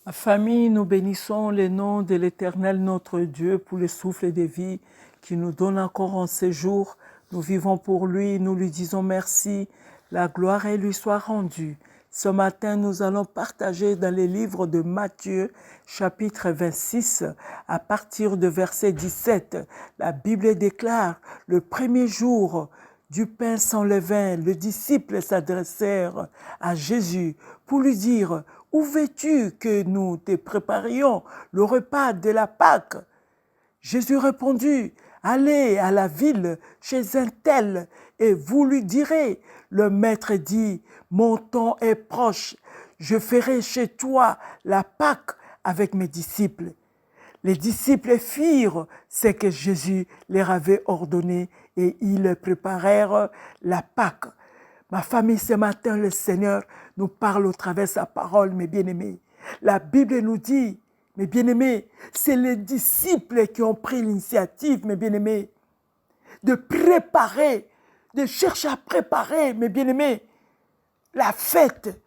Ma famille, nous bénissons le nom de l'Éternel notre Dieu pour le souffle de vie qui nous donne encore en ce jour. Nous vivons pour lui, nous lui disons merci. La gloire et lui soit rendue. Ce matin, nous allons partager dans les livres de Matthieu, chapitre 26, à partir de verset 17. La Bible déclare, le premier jour du pain sans levain, les disciples s'adressèrent à Jésus pour lui dire, où veux-tu que nous te préparions le repas de la Pâque? Jésus répondit, allez à la ville chez un tel et vous lui direz, le maître dit, mon temps est proche, je ferai chez toi la Pâque avec mes disciples. Les disciples firent ce que Jésus leur avait ordonné et ils préparèrent la Pâque. Ma famille, ce matin, le Seigneur nous parle au travers de sa parole, mes bien-aimés. La Bible nous dit, mes bien-aimés, c'est les disciples qui ont pris l'initiative, mes bien-aimés, de préparer, de chercher à préparer, mes bien-aimés, la fête,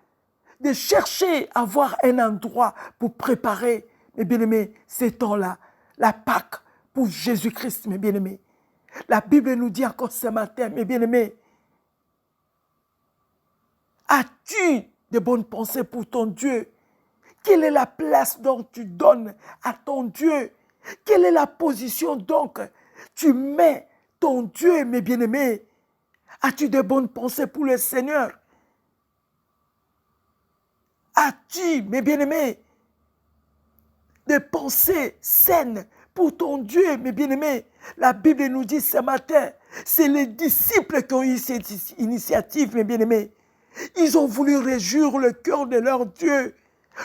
de chercher à avoir un endroit pour préparer, mes bien-aimés, ces temps-là, la Pâque pour Jésus-Christ, mes bien-aimés. La Bible nous dit encore ce matin, mes bien-aimés, as-tu de bonnes pensées pour ton Dieu? Quelle est la place donc tu donnes à ton Dieu? Quelle est la position donc tu mets ton Dieu, mes bien-aimés? As-tu de bonnes pensées pour le Seigneur? As-tu, mes bien-aimés, des pensées saines pour ton Dieu, mes bien-aimés? La Bible nous dit ce matin, c'est les disciples qui ont eu cette initiative, mes bien-aimés. Ils ont voulu réjouir le cœur de leur Dieu.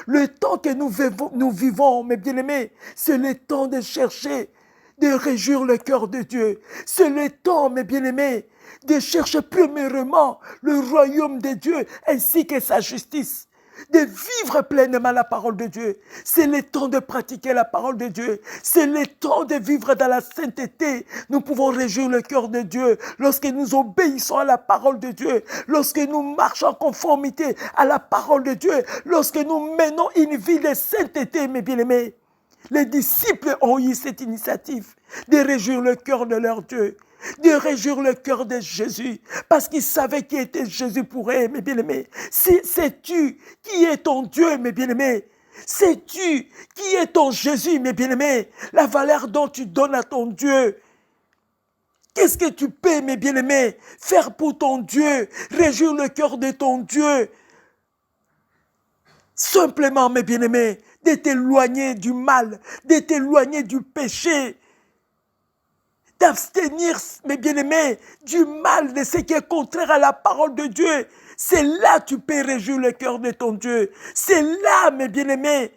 Le temps que nous vivons, mes bien-aimés, c'est le temps de chercher, de réjouir le cœur de Dieu. C'est le temps, mes bien-aimés, de chercher premièrement le royaume de Dieu ainsi que sa justice. De vivre pleinement la parole de Dieu. C'est le temps de pratiquer la parole de Dieu. C'est le temps de vivre dans la sainteté. Nous pouvons réjouir le cœur de Dieu lorsque nous obéissons à la parole de Dieu, lorsque nous marchons en conformité à la parole de Dieu, lorsque nous menons une vie de sainteté, mes bien-aimés. Les disciples ont eu cette initiative de réjouir le cœur de leur Dieu, de réjouir le cœur de Jésus, parce qu'ils savaient qui était Jésus pour eux, mes bien-aimés. Sais-tu qui est ton Dieu, mes bien-aimés? Sais-tu qui est ton Jésus, mes bien-aimés? La valeur dont tu donnes à ton Dieu. Qu'est-ce que tu peux, mes bien-aimés, faire pour ton Dieu? Réjouir le cœur de ton Dieu. Simplement, mes bien-aimés, de t'éloigner du mal, de t'éloigner du péché, d'abstenir, mes bien-aimés, du mal, de ce qui est contraire à la parole de Dieu. C'est là que tu peux réjouir le cœur de ton Dieu. C'est là, mes bien-aimés,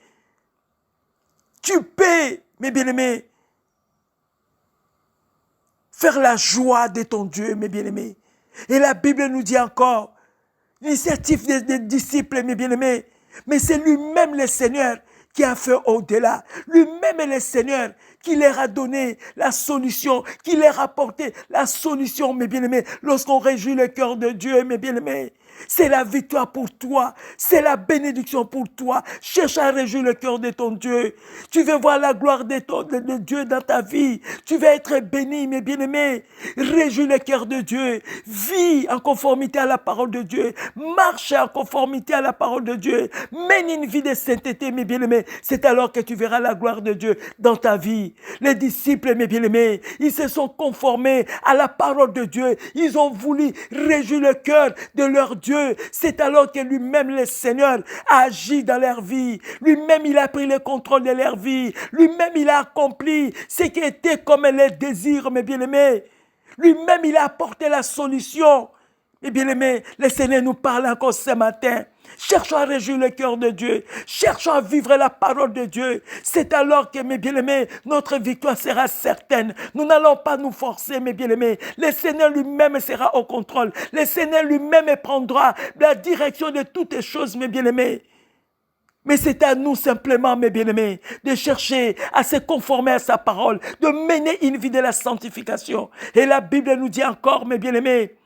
tu peux, mes bien-aimés, faire la joie de ton Dieu, mes bien-aimés. Et la Bible nous dit encore, l'initiative des disciples, mes bien-aimés, mais c'est lui-même le Seigneur qui a fait au-delà. Lui-même est le Seigneur qui leur a donné la solution, qui leur a apporté la solution, mes bien-aimés. Lorsqu'on réjouit le cœur de Dieu, mes bien-aimés, c'est la victoire pour toi, c'est la bénédiction pour toi. Cherche à réjouir le cœur de ton Dieu. Tu veux voir la gloire de Dieu dans ta vie. Tu veux être béni, mes bien-aimés. Réjouis le cœur de Dieu. Vis en conformité à la parole de Dieu. Marche en conformité à la parole de Dieu. Mène une vie de sainteté, mes bien-aimés. C'est alors que tu verras la gloire de Dieu dans ta vie. Les disciples, mes bien-aimés, ils se sont conformés à la parole de Dieu. Ils ont voulu réjouir le cœur de leur Dieu. C'est alors que lui-même, le Seigneur, a agi dans leur vie. Lui-même, il a pris le contrôle de leur vie. Lui-même, il a accompli ce qui était comme les désirs, mes bien-aimés. Lui-même, il a apporté la solution. Mes bien-aimés, le Seigneur nous parle encore ce matin. Cherchons à réjouir le cœur de Dieu. Cherchons à vivre la parole de Dieu. C'est alors que, mes bien-aimés, notre victoire sera certaine. Nous n'allons pas nous forcer, mes bien-aimés. Le Seigneur lui-même sera au contrôle. Le Seigneur lui-même prendra la direction de toutes les choses, mes bien-aimés. Mais c'est à nous simplement, mes bien-aimés, de chercher à se conformer à sa parole, de mener une vie de la sanctification. Et la Bible nous dit encore, mes bien-aimés,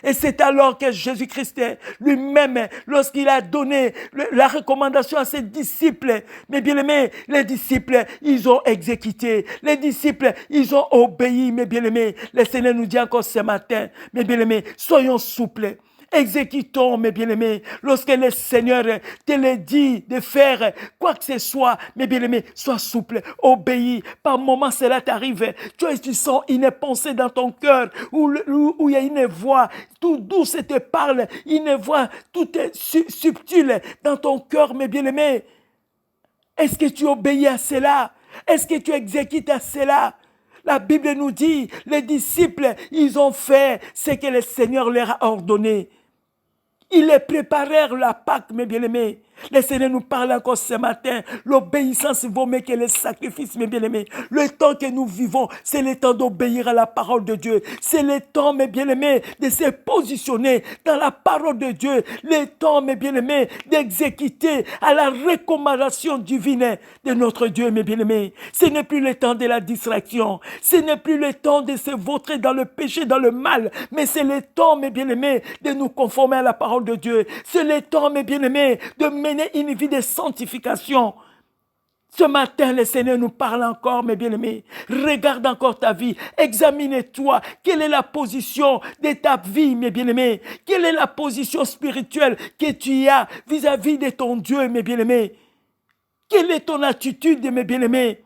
Et c'est alors que Jésus-Christ lui-même, lorsqu'il a donné la recommandation à ses disciples, mes bien-aimés, les disciples, ils ont exécuté. Les disciples, ils ont obéi, mes bien-aimés. Le Seigneur nous dit encore ce matin, mes bien-aimés, soyons souples. Exécutons, mes bien-aimés, lorsque le Seigneur te le dit de faire quoi que ce soit, mes bien-aimés, sois souple, obéis. Par moments, cela t'arrive. Tu sens une pensée dans ton cœur où il y a une voix tout douce te parle, une voix tout subtile dans ton cœur, mes bien-aimés. Est-ce que tu obéis à cela? Est-ce que tu exécutes à cela? La Bible nous dit, les disciples, ils ont fait ce que le Seigneur leur a ordonné. Ils les préparèrent la Pâque, mes bien-aimés. Le Seigneur nous parle encore ce matin. L'obéissance vaut mieux que les sacrifices, mes bien-aimés. Le temps que nous vivons, c'est le temps d'obéir à la parole de Dieu. C'est le temps, mes bien-aimés, de se positionner dans la parole de Dieu. Le temps, mes bien-aimés, d'exécuter à la recommandation divine de notre Dieu, mes bien-aimés. Ce n'est plus le temps de la distraction. Ce n'est plus le temps de se vautrer dans le péché, dans le mal. Mais c'est le temps, mes bien-aimés, de nous conformer à la parole de Dieu. C'est le temps, mes bien-aimés, de mener une vie de sanctification. Ce matin, le Seigneur nous parle encore, mes bien-aimés. Regarde encore ta vie. Examine-toi. Quelle est la position de ta vie, mes bien-aimés? Quelle est la position spirituelle que tu as vis-à-vis de ton Dieu, mes bien-aimés? Quelle est ton attitude, mes bien-aimés?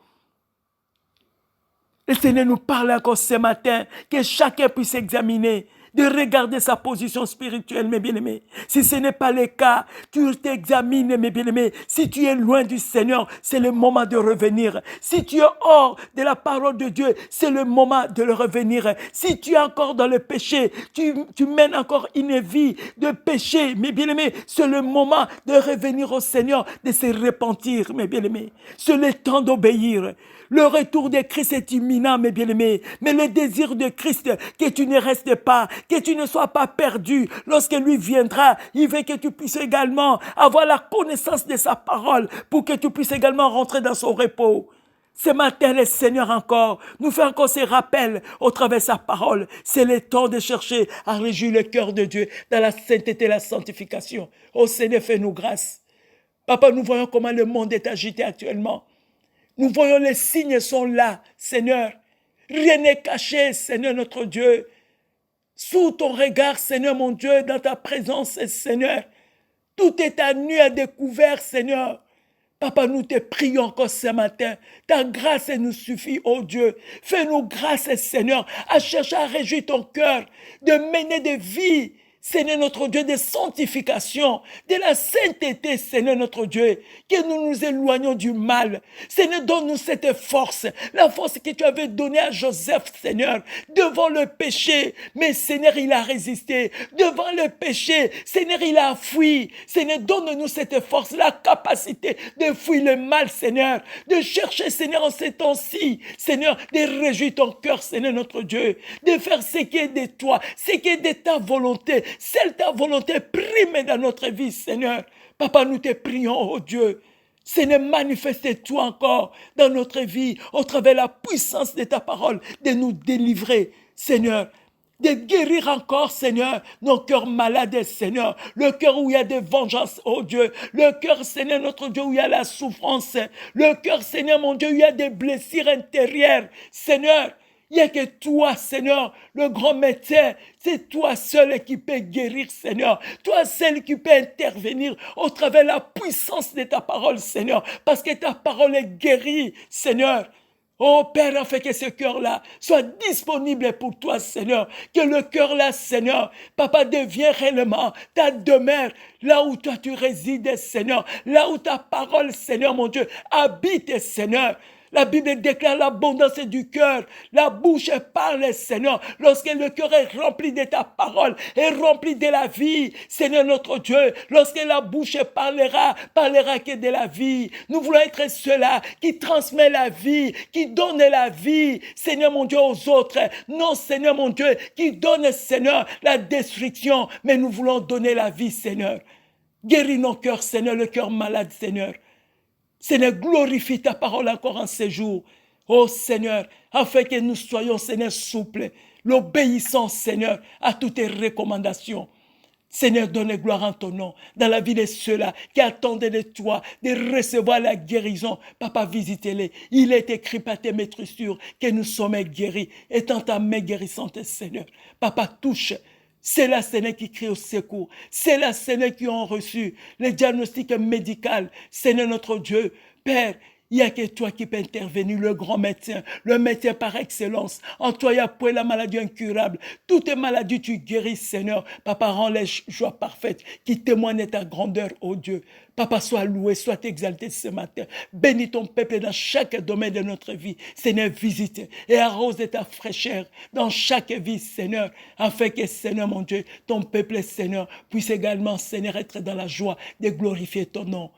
Le Seigneur nous parle encore ce matin, que chacun puisse examiner, de regarder sa position spirituelle, mes bien-aimés. Si ce n'est pas le cas, tu t'examines, mes bien-aimés. Si tu es loin du Seigneur, c'est le moment de revenir. Si tu es hors de la parole de Dieu, c'est le moment de le revenir. Si tu es encore dans le péché, tu mènes encore une vie de péché, mes bien-aimés, c'est le moment de revenir au Seigneur, de se repentir, mes bien-aimés. C'est le temps d'obéir. Le retour de Christ est imminent, mes bien-aimés. Mais le désir de Christ, que tu ne restes pas, que tu ne sois pas perdu. Lorsque lui viendra, il veut que tu puisses également avoir la connaissance de sa parole pour que tu puisses également rentrer dans son repos. Ce matin, le Seigneur encore nous fait encore ces rappels au travers de sa parole. C'est le temps de chercher à réjouir le cœur de Dieu dans la sainteté et la sanctification. Oh Seigneur, fais-nous grâce. Papa, nous voyons comment le monde est agité actuellement. Nous voyons les signes sont là, Seigneur. Rien n'est caché, Seigneur notre Dieu. Sous ton regard, Seigneur mon Dieu, dans ta présence, Seigneur. Tout est à nu, à découvert, Seigneur. Papa, nous te prions encore ce matin. Ta grâce nous suffit, oh Dieu. Fais-nous grâce, Seigneur, à chercher à réjouir ton cœur, de mener des vies, Seigneur notre Dieu, de sanctification, de la sainteté, Seigneur notre Dieu, que nous nous éloignons du mal. Seigneur, donne-nous cette force, la force que tu avais donnée à Joseph, Seigneur, devant le péché. Mais Seigneur, il a résisté. Devant le péché, Seigneur, il a fui. Seigneur, donne-nous cette force, la capacité de fuir le mal, Seigneur, de chercher, Seigneur, en ces temps-ci, Seigneur, de réjouir ton cœur, Seigneur notre Dieu, de faire ce qui est de toi, ce qui est de ta volonté. Celle ta volonté prime dans notre vie, Seigneur. Papa, nous te prions, oh Dieu. Seigneur, manifeste-toi encore dans notre vie, au travers de la puissance de ta parole, de nous délivrer, Seigneur. De guérir encore, Seigneur, nos cœurs malades, Seigneur. Le cœur où il y a des vengeances, oh Dieu. Le cœur, Seigneur, notre Dieu, où il y a la souffrance. Le cœur, Seigneur, mon Dieu, où il y a des blessures intérieures, Seigneur. Il n'y a que toi, Seigneur, le grand médecin. C'est toi seul qui peut guérir, Seigneur. Toi seul qui peux intervenir au travers de la puissance de ta parole, Seigneur. Parce que ta parole est guérie, Seigneur. Oh Père, afin que ce cœur-là soit disponible pour toi, Seigneur. Que le cœur-là, Seigneur, Papa, devienne réellement ta demeure. Là où toi tu résides, Seigneur. Là où ta parole, Seigneur, mon Dieu, habite, Seigneur. La Bible déclare l'abondance du cœur. La bouche parle, Seigneur. Lorsque le cœur est rempli de ta parole, est rempli de la vie, Seigneur notre Dieu, lorsque la bouche parlera que de la vie. Nous voulons être ceux-là qui transmet la vie, qui donne la vie, Seigneur mon Dieu, aux autres. Non, Seigneur mon Dieu, qui donne, Seigneur, la destruction. Mais nous voulons donner la vie, Seigneur. Guéris nos cœurs, Seigneur, le cœur malade, Seigneur. Seigneur, glorifie ta parole encore en ces jours. Oh Seigneur, afin que nous soyons, Seigneur, souples. l'obéissance, Seigneur, à toutes tes recommandations. Seigneur, donne gloire en ton nom dans la vie de ceux-là qui attendaient de toi de recevoir la guérison. Papa, visitez-les. Il est écrit par tes maîtressures que nous sommes guéris. Étant ta main guérissante, Seigneur. Papa, touche. C'est là, Seigneur, qui crie au secours. C'est là, Seigneur, qui ont reçu le diagnostic médical. Seigneur, notre Dieu, Père, il n'y a que toi qui peux intervenir, le grand médecin, le médecin par excellence. En toi, il y a pour la maladie incurable. Toutes les maladies, tu guéris, Seigneur. Papa, rends les joies parfaites qui témoignent de ta grandeur, ô Dieu. Papa, sois loué, sois exalté ce matin. Bénis ton peuple dans chaque domaine de notre vie. Seigneur, visite et arrose de ta fraîcheur dans chaque vie, Seigneur, afin que, Seigneur, mon Dieu, ton peuple, Seigneur, puisse également, Seigneur, être dans la joie de glorifier ton nom.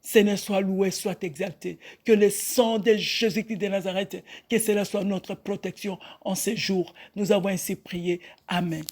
Seigneur, sois loué, sois exalté. Que le sang de Jésus-Christ de Nazareth, que cela soit notre protection en ces jours. Nous avons ainsi prié. Amen.